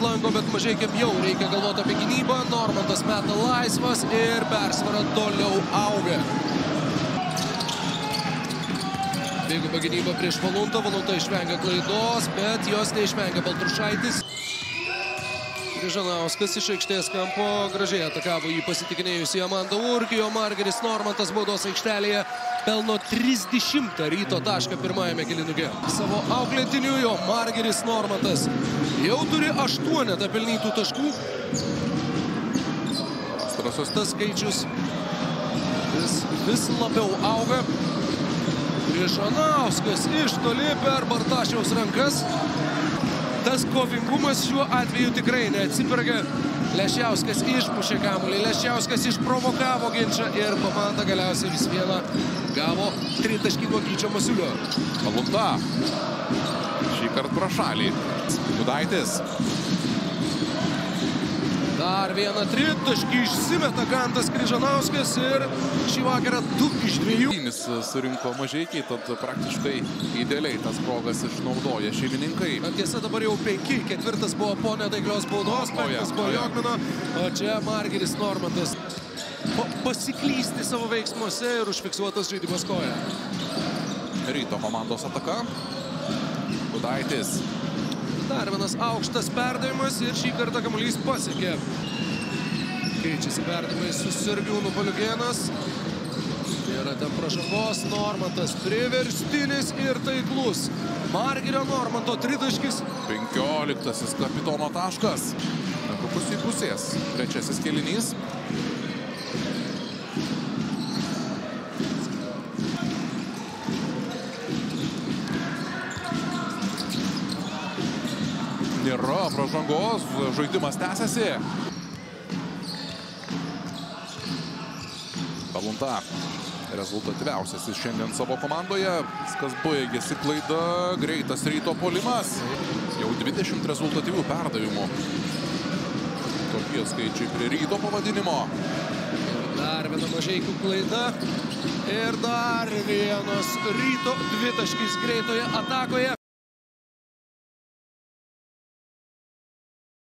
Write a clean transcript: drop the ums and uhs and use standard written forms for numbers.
lango, bet mažai kaip jau reikia galvoti apie gynybą. Normantas meta laisvas ir persvara toliau auga. Dviguba gynyba prieš Valuntą. Valunta išvengia klaidos, bet jos neišvengia Baltrušaitis. Kryžanauskas iš aikštės kampo gražiai atakavo jį pasitikinėjusi Amanda Urkijo. Margeris Normantas baudos aikštelėje pelno 30 Ryto tašką pirmajame kėlinuke. Savo auklėtiniu jo Margeris Normantas jau turi 8 pelnytų taškų. Pastarosios tas skaičius vis labiau auga. Kryžanauskas iš toli per Bartašiaus rankas. Tas kovingumas šiuo atveju tikrai neatsiperga. Lešiauskas išmušė kamuolį, Lešiauskas išprovokavo ginčą ir komanda galiausiai vis vieną gavo tritaškingo Gyčio Masiulio. Valunta. Šį kartą pro šalį. Gudaitis. Dar vieną tritaškį išsimeta Gantas Kryžanauskas ir šį vakarą 2 iš 2. Surinko Mažeikiai, tad praktiškai idealiai tas progas išnaudoja šeimininkai. Tiesa, dabar jau 5. Ketvirtas buvo po netaiklios baudos, 5 po Jokmino, o čia Margeris Normantas pasiklysti savo veiksmuose ir užfiksuotas žaidimas koja. Ryto komandos ataka. Gudaitis. Dar vienas aukštas perdavimas ir šį kartą kamuolys pasiekė. Keičiasi perdavimai su Sergiūnu Paliukėnas. Yra ten pražangos. Normantas priverstinis ir taiklus. Margerio Normanto tritaškis. 15 kapitono taškas. Netrukus į pusės. Trečiasis kėlinys. Nėra pražangos, žaidimas tęsiasi. Valunta rezultatyviausias šiandien savo komandoje. Viskas baigėsi klaida, greitas Ryto puolimas. Jau 20 rezultatyvių perdavimų. Tokie skaičiai prie Ryto pavadinimo. Dar viena Mažeikių klaida. Ir dar vienas Ryto dvitaškis greitoje atakoje.